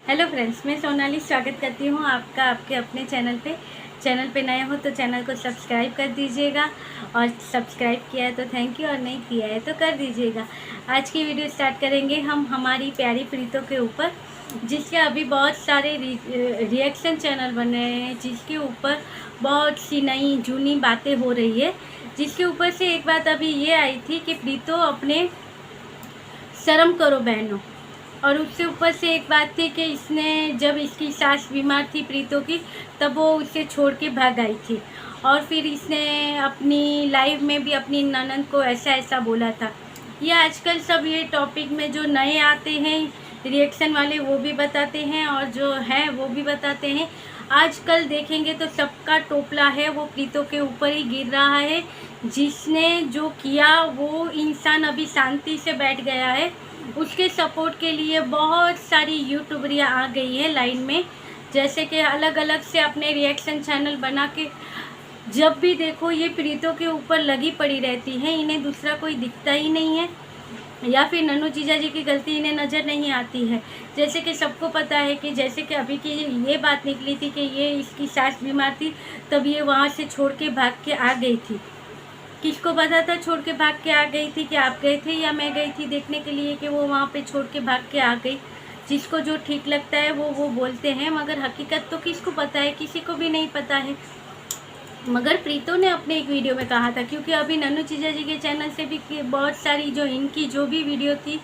Hello friends, मैं सोनाली स्वागत करती हूँ आपका आपके अपने चैनल पे नए हो तो चैनल को सब्सक्राइब कर दीजिएगा। और सब्सक्राइब किया है तो थैंक यू, और नहीं किया है तो कर दीजिएगा। आज की वीडियो स्टार्ट करेंगे हम हमारी प्यारी प्रीतों के ऊपर, जिसके अभी बहुत सारे रिएक्शन चैनल बन रहे हैं, जिसके ऊपर बहुत सी नई जूनी बातें हो रही है। जिसके ऊपर से एक बात अभी ये आई थी कि प्रीतो अपने शर्म करो बहनों। और उससे ऊपर से एक बात थी कि इसने जब इसकी सास बीमार थी प्रीतो की, तब वो उसे छोड़ के भाग आई थी। और फिर इसने अपनी लाइव में भी अपनी ननद को ऐसा ऐसा बोला था। ये आजकल सब ये टॉपिक में जो नए आते हैं रिएक्शन वाले वो भी बताते हैं, और जो है वो भी बताते हैं। आजकल देखेंगे तो सबका टोपला है वो प्रीतो के ऊपर ही गिर रहा है। जिसने जो किया वो इंसान अभी शांति से बैठ गया है। उसके सपोर्ट के लिए बहुत सारी यूट्यूबरियाँ आ गई है लाइन में, जैसे कि अलग अलग से अपने रिएक्शन चैनल बना के जब भी देखो ये प्रीतों के ऊपर लगी पड़ी रहती है। इन्हें दूसरा कोई दिखता ही नहीं है, या फिर नन्नू जीजा जी की गलती इन्हें नज़र नहीं आती है। जैसे कि सबको पता है कि जैसे कि अभी की ये बात निकली थी कि ये इसकी सास बीमार थी, तब ये वहाँ से छोड़ के भाग के आ गई थी। किसको पता था छोड़ के भाग के आ गई थी? कि आप गए थे या मैं गई थी देखने के लिए कि वो वहाँ पे छोड़ के भाग के आ गई? जिसको जो ठीक लगता है वो बोलते हैं, मगर हकीकत तो किसको पता है? किसी को भी नहीं पता है। मगर प्रीतो ने अपने एक वीडियो में कहा था, क्योंकि अभी नन्नू जीजा जी के चैनल से भी बहुत सारी जो इनकी जो भी वीडियो थी,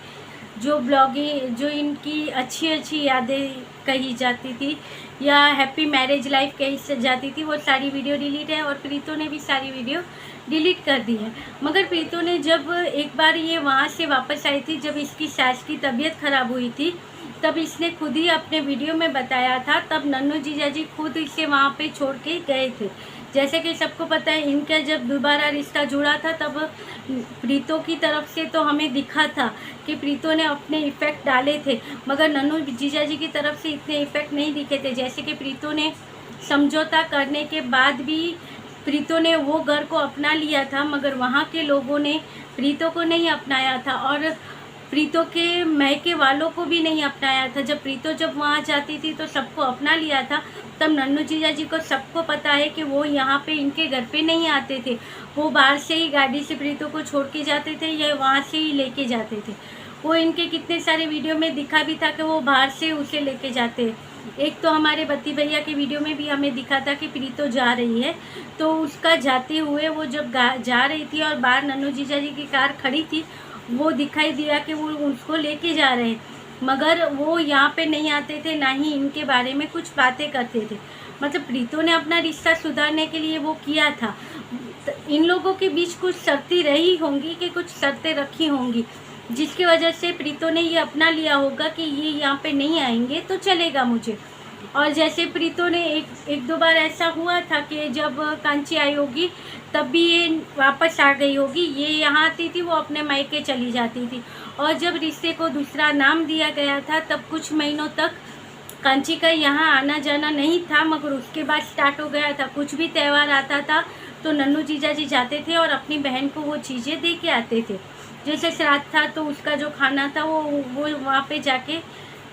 जो ब्लॉगिंग, जो इनकी अच्छी अच्छी यादें कही जाती थी या हैप्पी मैरिज लाइफ कही जाती थी, वो सारी वीडियो डिलीट है। और प्रीतो ने भी सारी वीडियो डिलीट कर दी है। मगर प्रीतो ने जब एक बार ये वहाँ से वापस आई थी, जब इसकी सास की तबीयत ख़राब हुई थी, तब इसने खुद ही अपने वीडियो में बताया था। तब नन्नू जीजा जी खुद इसे वहाँ पे छोड़ के गए थे। जैसे कि सबको पता है, इनका जब दोबारा रिश्ता जुड़ा था तब प्रीतो की तरफ से तो हमें दिखा था कि प्रीतो ने अपने इफ़ेक्ट डाले थे, मगर नन्नू जीजा जी की तरफ से इतने इफ़ेक्ट नहीं दिखे थे। जैसे कि प्रीतो ने समझौता करने के बाद भी प्रीतो ने वो घर को अपना लिया था, मगर वहाँ के लोगों ने प्रीतो को नहीं अपनाया था, और प्रीतो के मैके वालों को भी नहीं अपनाया था। जब प्रीतो वहाँ जाती थी तो सबको अपना लिया था। तब नन्नू जीजा जी को सबको पता है कि वो यहाँ पे इनके घर पे नहीं आते थे। वो बाहर से ही गाड़ी से प्रीतो को छोड़ के जाते थे या वहाँ से ही लेके जाते थे। वो इनके कितने सारे वीडियो में दिखा भी था कि वो बाहर से उसे लेके जाते हैं। एक तो हमारे बत्ती भैया की वीडियो में भी हमें दिखा था कि प्रीतो जा रही है, तो उसका जाते हुए वो जब जा रही थी और बाहर नन्नू जीजा जी की कार खड़ी थी, वो दिखाई दिया कि वो उसको लेके जा रहे हैं, मगर वो यहाँ पे नहीं आते थे, ना ही इनके बारे में कुछ बातें करते थे। मतलब प्रीतो ने अपना रिश्ता सुधारने के लिए वो किया था। इन लोगों के बीच कुछ शर्तें रही होंगी, कि कुछ शर्तें रखी होंगी, जिसकी वजह से प्रीतो ने ये अपना लिया होगा कि ये यहाँ पे नहीं आएंगे तो चलेगा मुझे। और जैसे प्रीतो ने एक दो बार ऐसा हुआ था कि जब कांची आई होगी तब भी ये वापस आ गई होगी। ये यहाँ आती थी, वो अपने मायके चली जाती थी। और जब रिश्ते को दूसरा नाम दिया गया था, तब कुछ महीनों तक कांची का यहाँ आना जाना नहीं था, मगर उसके बाद स्टार्ट हो गया था। कुछ भी त्यौहार आता था तो नन्नू जीजा जी जाते थे और अपनी बहन को वो चीज़ें दे के आते थे। जैसे श्राद्ध था तो उसका जो खाना था वो वहाँ पे जाके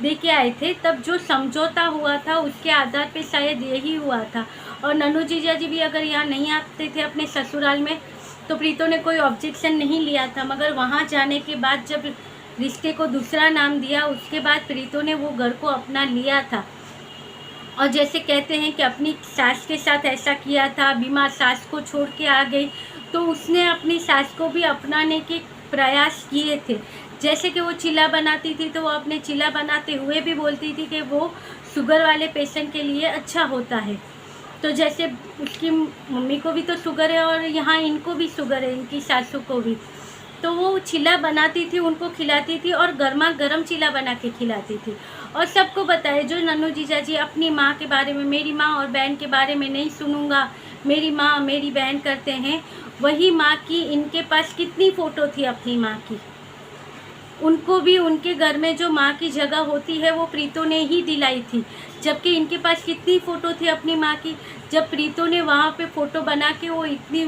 दे के आए थे। तब जो समझौता हुआ था उसके आधार पे शायद यही हुआ था। और नन्नू जीजा जी भी अगर यहाँ नहीं आते थे अपने ससुराल में, तो प्रीतो ने कोई ऑब्जेक्शन नहीं लिया था। मगर वहाँ जाने के बाद जब रिश्ते को दूसरा नाम दिया, उसके बाद प्रीतो ने वो घर को अपना लिया था। और जैसे कहते हैं कि अपनी सास के साथ ऐसा किया था, बीमार सास को छोड़ के आ गई, तो उसने अपनी सास को भी अपनाने के प्रयास किए थे। जैसे कि वो चिल्ला बनाती थी, तो वो अपने चिल्ला बनाते हुए भी बोलती थी कि वो शुगर वाले पेशेंट के लिए अच्छा होता है। तो जैसे उसकी मम्मी को भी तो शुगर है और यहाँ इनको भी शुगर है, इनकी सासू को भी। तो वो चिल्ला बनाती थी, उनको खिलाती थी, और गर्मा गर्म चिल्ला बना के खिलाती थी। और सबको बताए जो नन्नू जीजा जी अपनी माँ के बारे में, मेरी माँ और बहन के बारे में नहीं सुनूंगा, मेरी माँ मेरी बहन करते हैं, वही माँ की इनके पास कितनी फ़ोटो थी अपनी माँ की। उनको भी उनके घर में जो माँ की जगह होती है वो प्रीतो ने ही दिलाई थी। जबकि इनके पास कितनी फ़ोटो थी अपनी माँ की। जब प्रीतो ने वहाँ पे फ़ोटो बना के वो इतनी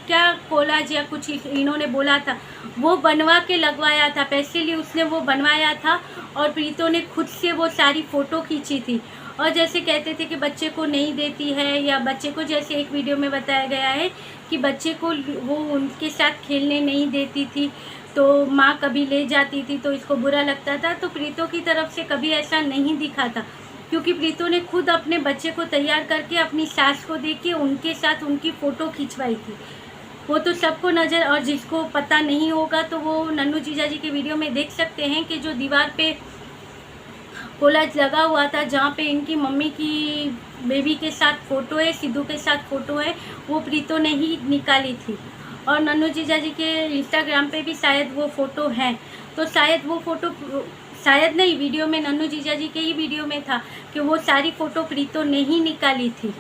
क्या कोलाज या कुछ इन्होंने बोला था वो बनवा के लगवाया था, पैसे लिए उसने वो बनवाया था और प्रीतो ने खुद से वो सारी फ़ोटो खींची थी। और जैसे कहते थे कि बच्चे को नहीं देती है, या बच्चे को जैसे एक वीडियो में बताया गया है कि बच्चे को वो उनके साथ खेलने नहीं देती थी, तो माँ कभी ले जाती थी तो इसको बुरा लगता था। तो प्रीतो की तरफ से कभी ऐसा नहीं दिखा था, क्योंकि प्रीतो ने खुद अपने बच्चे को तैयार करके अपनी सास को दे के उनके साथ उनकी फ़ोटो खिंचवाई थी। वो तो सबको नज़र, और जिसको पता नहीं होगा तो वो नन्नू जीजा जी के वीडियो में देख सकते हैं कि जो दीवार पे कोलाज लगा हुआ था जहाँ पे इनकी मम्मी की बेबी के साथ फ़ोटो है, सिद्धू के साथ फ़ोटो है, वो प्रीतो ने ही निकाली थी। और नन्नू जीजा जी के इंस्टाग्राम पे भी शायद वो फ़ोटो है, तो शायद वो फ़ोटो, शायद नहीं, वीडियो में नन्नू जीजा जी के ही वीडियो में था कि वो सारी फ़ोटो प्रीतो ने ही निकाली थी।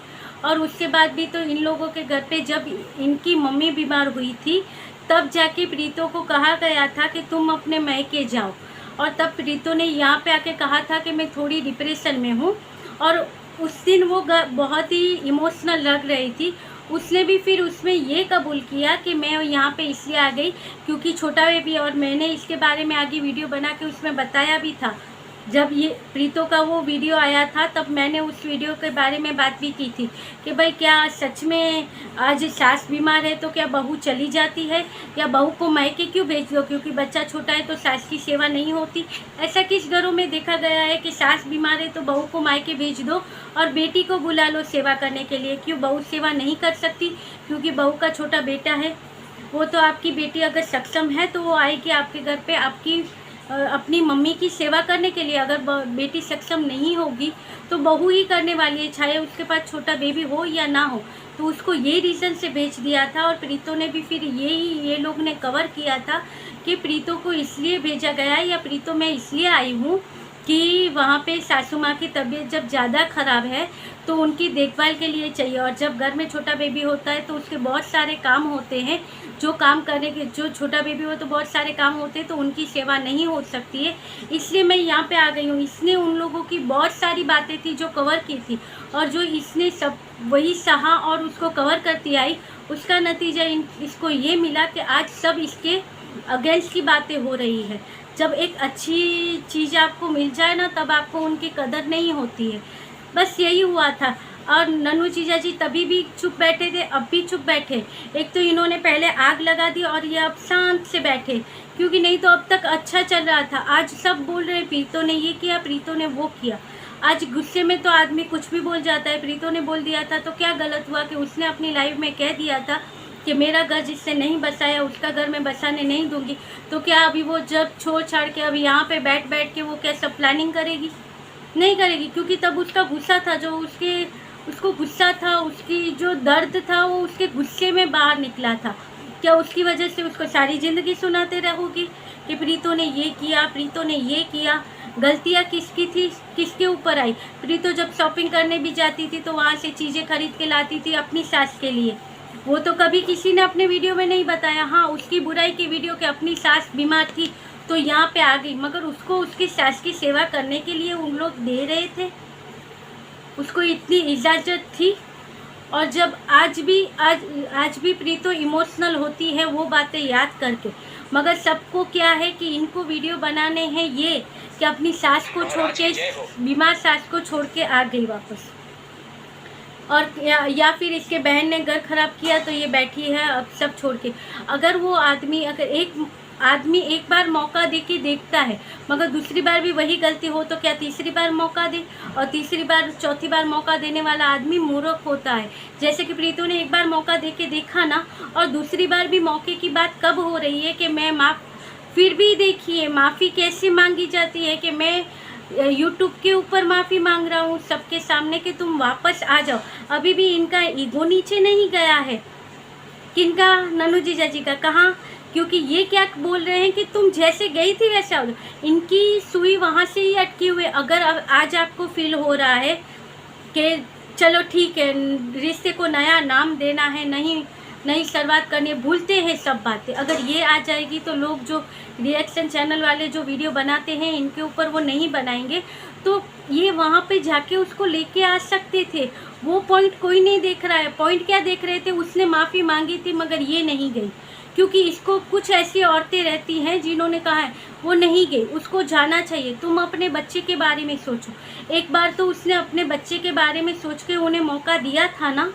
और उसके बाद भी तो इन लोगों के घर पे जब इनकी मम्मी बीमार हुई थी तब जाके प्रीतो को कहा गया था कि तुम अपने मैके जाओ, और तब प्रीतो ने यहाँ पे आके कहा था कि मैं थोड़ी डिप्रेशन में हूँ। और उस दिन वो बहुत ही इमोशनल लग रही थी। उसने भी फिर उसमें ये कबूल किया कि मैं यहाँ पे इसलिए आ गई क्योंकि छोटा बेबी, और मैंने इसके बारे में आगे वीडियो बना के उसमें बताया भी था। जब ये प्रीतो का वो वीडियो आया था तब मैंने उस वीडियो के बारे में बात भी की थी कि भाई क्या सच में आज सास बीमार है तो क्या बहू चली जाती है, या बहू को मायके क्यों भेज दो क्योंकि बच्चा छोटा है तो सास की सेवा नहीं होती। ऐसा किस घरों में देखा गया है कि सास बीमार है तो बहू को मायके भेज दो और बेटी को बुला लो सेवा करने के लिए। क्यों बहू सेवा नहीं कर सकती? क्योंकि बहू का छोटा बेटा है। वो तो आपकी बेटी अगर सक्षम है तो वो आएगी आपके घर पे आपकी अपनी मम्मी की सेवा करने के लिए। अगर बेटी सक्षम नहीं होगी तो बहू ही करने वाली है, चाहे उसके पास छोटा बेबी हो या ना हो। तो उसको ये रीज़न से भेज दिया था। और प्रीतो ने भी फिर ये लोग ने कवर किया था कि प्रीतो को इसलिए भेजा गया है, या प्रीतो मैं इसलिए आई हूँ कि वहाँ पे सासू माँ की तबीयत जब ज़्यादा ख़राब है तो उनकी देखभाल के लिए चाहिए। और जब घर में छोटा बेबी होता है तो उसके बहुत सारे काम होते हैं, जो काम करने के, जो छोटा बेबी हो तो बहुत सारे काम होते हैं, तो उनकी सेवा नहीं हो सकती है। इसलिए मैं यहाँ पे आ गई हूँ। इसने उन लोगों की बहुत सारी बातें थी जो कवर की थी, और जो इसने सब वही सहा और उसको कवर करती आई। उसका नतीजा इसको ये मिला कि आज सब इसके अगेंस्ट की बातें हो रही है। जब एक अच्छी चीज़ आपको मिल जाए ना तब आपको उनकी कदर नहीं होती है। बस यही हुआ था। और नन्नू जीजा जी तभी भी चुप बैठे थे, अब भी चुप बैठे। एक तो इन्होंने पहले आग लगा दी और ये अब शांत से बैठे, क्योंकि नहीं तो अब तक अच्छा चल रहा था। आज सब बोल रहे प्रीतो ने ये किया, प्रीतो ने वो किया। आज गुस्से में तो आदमी कुछ भी बोल जाता है। प्रीतो ने बोल दिया था तो क्या गलत हुआ कि उसने अपनी लाइफ में कह दिया था कि मेरा घर जिससे नहीं बसाया उसका घर मैं बसाने नहीं दूंगी। तो क्या अभी वो जब छोड़ छाड़ के अभी यहाँ पे बैठ के वो क्या सब प्लानिंग करेगी? नहीं करेगी, क्योंकि तब उसका गुस्सा था, जो उसको गुस्सा था, उसकी जो दर्द था वो उसके गुस्से में बाहर निकला था। क्या उसकी वजह से उसको सारी ज़िंदगी सुनाते रहोगी कि प्रीतो ने ये किया, प्रीतो ने ये किया? गलतियाँ किसकी थी, किसके ऊपर आई? प्रीतो जब शॉपिंग करने भी जाती थी तो वहाँ से चीज़ें खरीद के लाती थी अपनी सास के लिए। वो तो कभी किसी ने अपने वीडियो में नहीं बताया। हाँ, उसकी बुराई की वीडियो कि अपनी सास बीमार थी तो यहाँ पे आ गई, मगर उसको उसकी सास की सेवा करने के लिए उन लोग दे रहे थे, उसको इतनी इजाज़त थी। और जब आज भी प्रीतो इमोशनल होती है वो बातें याद करके, मगर सबको क्या है कि इनको वीडियो बनाने हैं ये कि अपनी सास को छोड़ के, बीमार सास को छोड़ के आ गई वापस। और या फिर इसके बहन ने घर ख़राब किया तो ये बैठी है अब सब छोड़ के। अगर वो आदमी, अगर एक आदमी एक बार मौका दे के देखता है मगर दूसरी बार भी वही गलती हो तो क्या तीसरी बार मौका दे? और तीसरी बार चौथी बार मौका देने वाला आदमी मूर्ख होता है। जैसे कि प्रीतो ने एक बार मौका दे के देखा ना, और दूसरी बार भी मौके की बात कब हो रही है कि मैं फिर भी देखिए माफ़ी कैसे मांगी जाती है कि मैं यूट्यूब के ऊपर माफ़ी मांग रहा हूँ सबके सामने कि तुम वापस आ जाओ। अभी भी इनका ईगो नीचे नहीं गया है। किनका? नन्नू जीजा जी का। कहाँ? क्योंकि ये क्या बोल रहे हैं कि तुम जैसे गई थी वैसे आओ। इनकी सुई वहाँ से ही अटकी हुई। अगर आज आपको फील हो रहा है कि चलो ठीक है, रिश्ते को नया नाम देना है, नई शुरुआत करनी है, भूलते हैं सब बातें, अगर ये आ जाएगी तो लोग जो रिएक्शन चैनल वाले जो वीडियो बनाते हैं इनके ऊपर वो नहीं बनाएंगे। तो ये वहाँ पे जाके उसको लेके आ सकते थे। वो पॉइंट कोई नहीं देख रहा है। पॉइंट क्या देख रहे थे, उसने माफ़ी मांगी थी मगर ये नहीं गई, क्योंकि इसको कुछ ऐसी औरतें रहती हैं जिन्होंने कहा है वो नहीं गई, उसको जाना चाहिए। तुम अपने बच्चे के बारे में सोचो। एक बार तो उसने अपने बच्चे के बारे में सोच के उन्हें मौका दिया था ना।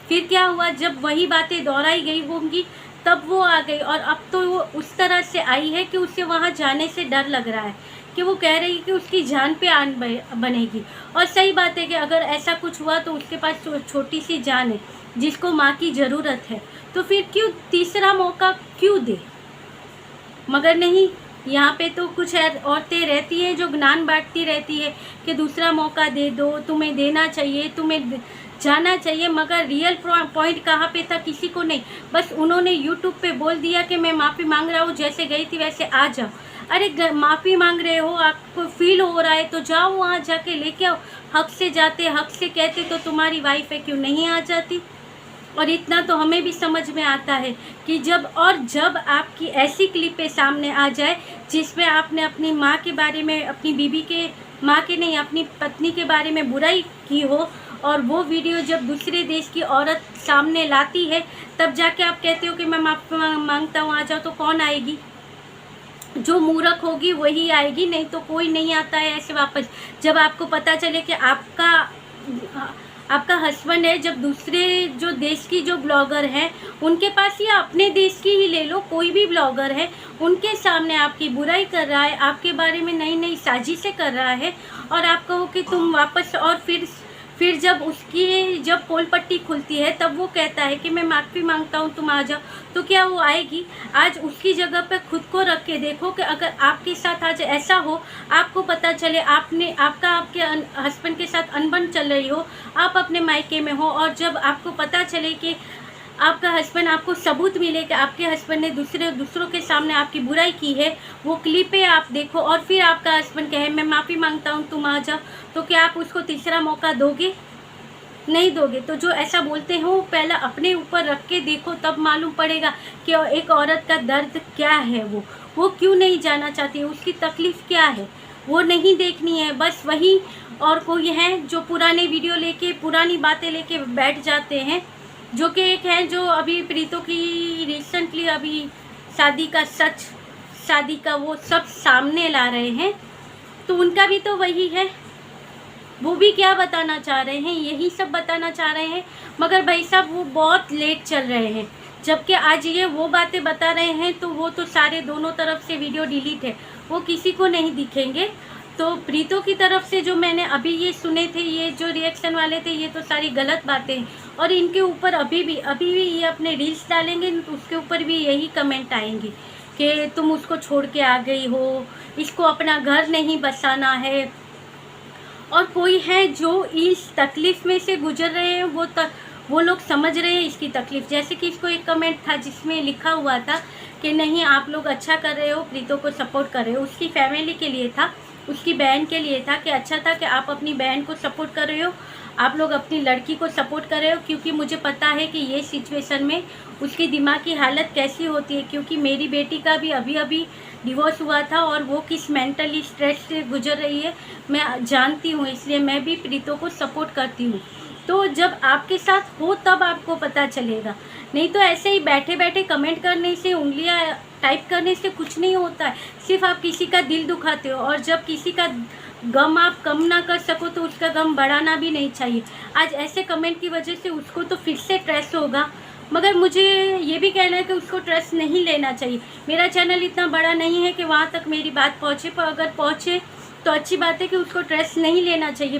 फिर क्या हुआ, जब वही बातें दोहराई गई होंगी तब वो आ गई, और अब तो वो उस तरह से आई है कि उसे वहाँ जाने से डर लग रहा है, कि वो कह रही है कि उसकी जान पे आन बनेगी। और सही बात है कि अगर ऐसा कुछ हुआ तो उसके पास छोटी सी जान है जिसको माँ की ज़रूरत है, तो फिर क्यों तीसरा मौका क्यों दे। मगर नहीं, यहाँ पे तो कुछ औरतें रहती हैं जो ज्ञान बांटती रहती है कि दूसरा मौका दे दो, तुम्हें देना चाहिए, तुम्हें जाना चाहिए। मगर रियल पॉइंट कहाँ पे था, किसी को नहीं। बस उन्होंने यूट्यूब पे बोल दिया कि मैं माफ़ी मांग रहा हूँ, जैसे गई थी वैसे आ जाओ। अरे माफ़ी मांग रहे हो, आपको फील हो रहा है तो जाओ, वहाँ जाके लेके आओ। हक से जाते, हक से कहते तो तुम्हारी वाइफ है, क्यों नहीं आ जाती। और इतना तो हमें भी समझ में आता है कि जब आपकी ऐसी क्लिपें सामने आ जाए जिसमें आपने अपनी माँ के बारे में, अपनी बीबी के, माँ के नहीं, अपनी पत्नी के बारे में बुराई की हो, और वो वीडियो जब दूसरे देश की औरत सामने लाती है, तब जाके आप कहते हो कि मैं माफ़ी मांगता हूँ, आ जाओ। तो कौन आएगी? जो मूर्ख होगी वही आएगी, नहीं तो कोई नहीं आता है ऐसे वापस। जब आपको पता चले कि आपका हस्बैंड है, जब दूसरे जो देश की जो ब्लॉगर हैं उनके पास, या अपने देश की ही ले लो, कोई भी ब्लॉगर है, उनके सामने आपकी बुराई कर रहा है, आपके बारे में नई नई साजिशें कर रहा है, और आप कहो कि तुम वापस, और फिर जब पोल पट्टी खुलती है तब वो कहता है कि मैं माफ़ी मांगता हूँ, तुम आ जाओ। तो क्या वो आएगी? आज उसकी जगह पे खुद को रख के देखो कि अगर आपके साथ आज ऐसा हो, आपको पता चले आपके हस्बैंड के साथ अनबन चल रही हो, आप अपने मायके में हो, और जब आपको पता चले कि आपका हस्बैंड, आपको सबूत मिले कि आपके हस्बैंड ने दूसरों के सामने आपकी बुराई की है, वो क्लिपें आप देखो, और फिर आपका हस्बैंड कहे मैं माफ़ी मांगता हूँ, तुम आ जाओ, तो क्या आप उसको तीसरा मौका दोगे? नहीं दोगे। तो जो ऐसा बोलते हो पहले अपने ऊपर रख के देखो, तब मालूम पड़ेगा कि एक औरत का दर्द क्या है। वो क्यों नहीं जाना चाहती है, उसकी तकलीफ़ क्या है, वो नहीं देखनी है। बस वही और कोई है जो पुराने वीडियो लेके, पुरानी बातें लेके बैठ जाते हैं, जो कि एक है जो अभी प्रीतो की रिसेंटली अभी शादी का वो सब सामने ला रहे हैं, तो उनका भी तो वही है। वो भी क्या बताना चाह रहे हैं, यही सब बताना चाह रहे हैं, मगर भाई साहब वो बहुत लेट चल रहे हैं। जबकि आज ये वो बातें बता रहे हैं तो वो तो सारे दोनों तरफ से वीडियो डिलीट है, वो किसी को नहीं दिखेंगे। तो प्रीतो की तरफ से जो मैंने अभी ये सुने थे, ये जो रिएक्शन वाले थे, ये तो सारी गलत बातें हैं। और इनके ऊपर अभी भी ये अपने रील्स डालेंगे तो उसके ऊपर भी यही कमेंट आएंगे कि तुम उसको छोड़ के आ गई हो, इसको अपना घर नहीं बसाना है। और कोई है जो इस तकलीफ़ में से गुजर रहे हैं, वो लोग समझ रहे हैं इसकी तकलीफ़। जैसे कि इसको एक कमेंट था जिसमें लिखा हुआ था कि नहीं आप लोग अच्छा कर रहे हो, प्रीतो को सपोर्ट कर रहे हो। उसकी फैमिली के लिए था, उसकी बहन के लिए था कि अच्छा था कि आप अपनी बहन को सपोर्ट कर रहे हो, आप लोग अपनी लड़की को सपोर्ट कर रहे हो, क्योंकि मुझे पता है कि ये सिचुएशन में उसकी दिमाग की हालत कैसी होती है। क्योंकि मेरी बेटी का भी अभी डिवोर्स हुआ था और वो किस मेंटली स्ट्रेस से गुजर रही है मैं जानती हूँ, इसलिए मैं भी प्रीतो को सपोर्ट करती हूँ। तो जब आपके साथ हो तब आपको पता चलेगा, नहीं तो ऐसे ही बैठे बैठे कमेंट करने से, उंगलियां टाइप करने से कुछ नहीं होता है। सिर्फ आप किसी का दिल दुखाते हो, और जब किसी का गम आप कम ना कर सको तो उसका गम बढ़ाना भी नहीं चाहिए। आज ऐसे कमेंट की वजह से उसको तो फिर से स्ट्रेस होगा, मगर मुझे ये भी कहना है कि उसको स्ट्रेस नहीं लेना चाहिए। मेरा चैनल इतना बड़ा नहीं है कि वहाँ तक मेरी बात पहुँचे, पर अगर पहुँचे तो अच्छी बात है कि उसको स्ट्रेस नहीं लेना चाहिए।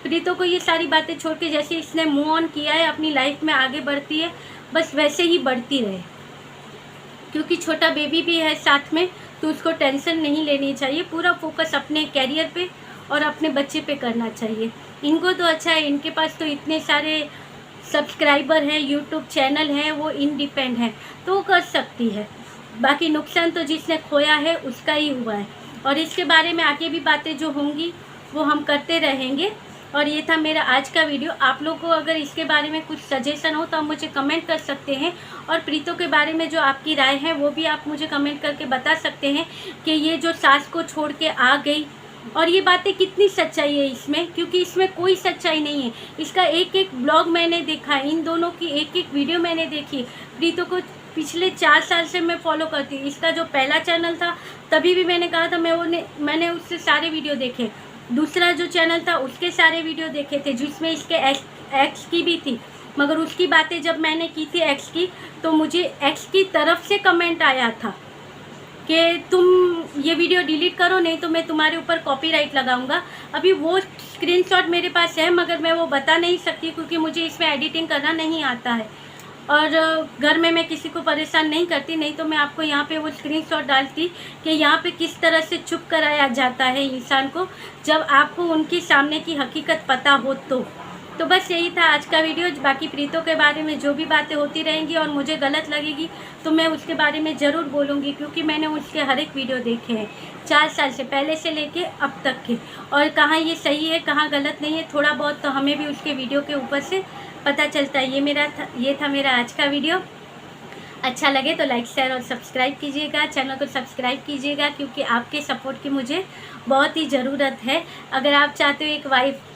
प्रीतो को ये सारी बातें छोड़ के, जैसे इसने मूव ऑन किया है, अपनी लाइफ में आगे बढ़ती है, बस वैसे ही बढ़ती रहे। क्योंकि छोटा बेबी भी है साथ में, तो उसको टेंशन नहीं लेनी चाहिए। पूरा फोकस अपने कैरियर पे और अपने बच्चे पे करना चाहिए। इनको तो अच्छा है, इनके पास तो इतने सारे सब्सक्राइबर हैं, यूट्यूब चैनल है, वो इंडिपेंडेंट है तो वो कर सकती है। बाकी नुकसान तो जिसने खोया है उसका ही हुआ है। और इसके बारे में आगे भी बातें जो होंगी वो हम करते रहेंगे। और ये था मेरा आज का वीडियो। आप लोगों को अगर इसके बारे में कुछ सजेशन हो तो आप मुझे कमेंट कर सकते हैं, और प्रीतो के बारे में जो आपकी राय है वो भी आप मुझे कमेंट करके बता सकते हैं कि ये जो सास को छोड़ के आ गई और ये बातें कितनी सच्चाई है इसमें, क्योंकि इसमें कोई सच्चाई नहीं है। इसका एक एक ब्लॉग मैंने देखा, इन दोनों की एक एक वीडियो मैंने देखी। प्रीतो को पिछले 4 साल से मैं फॉलो करती हूँ। इसका जो पहला चैनल था तभी भी मैंने कहा था, मैंने उससे सारे वीडियो देखे। दूसरा जो चैनल था उसके सारे वीडियो देखे थे, जिसमें इसके एक्स की भी थी। मगर उसकी बातें जब मैंने की थी एक्स की, तो मुझे एक्स की तरफ से कमेंट आया था कि तुम ये वीडियो डिलीट करो, नहीं तो मैं तुम्हारे ऊपर कॉपीराइट लगाऊंगा। अभी वो स्क्रीनशॉट मेरे पास है, मगर मैं वो बता नहीं सकती क्योंकि मुझे इसमें एडिटिंग करना नहीं आता है। और घर में मैं किसी को परेशान नहीं करती, नहीं तो मैं आपको यहाँ पे वो स्क्रीनशॉट डालती कि यहाँ पे किस तरह से चुप कराया जाता है इंसान को, जब आपको उनके सामने की हकीकत पता हो। तो बस यही था आज का वीडियो। बाकी प्रीतो के बारे में जो भी बातें होती रहेंगी और मुझे गलत लगेगी तो मैं उसके बारे में ज़रूर बोलूँगी, क्योंकि मैंने उसके हर एक वीडियो देखे हैं 4 साल से, पहले से लेके अब तक के। और कहाँ ये सही है कहाँ गलत नहीं है, थोड़ा बहुत तो हमें भी उसके वीडियो के ऊपर से पता चलता है। ये था मेरा आज का वीडियो। अच्छा लगे तो लाइक शेयर और सब्सक्राइब कीजिएगा, चैनल को सब्सक्राइब कीजिएगा, क्योंकि आपके सपोर्ट की मुझे बहुत ही ज़रूरत है। अगर आप चाहते हो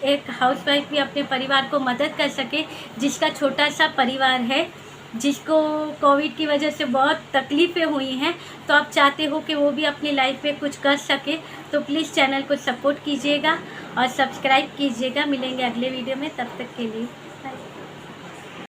एक हाउसवाइफ भी अपने परिवार को मदद कर सके, जिसका छोटा सा परिवार है, जिसको कोविड की वजह से बहुत तकलीफ़ें हुई हैं, तो आप चाहते हो कि वो भी अपनी लाइफ में कुछ कर सके, तो प्लीज़ चैनल को सपोर्ट कीजिएगा और सब्सक्राइब कीजिएगा। मिलेंगे अगले वीडियो में, तब तक के लिए।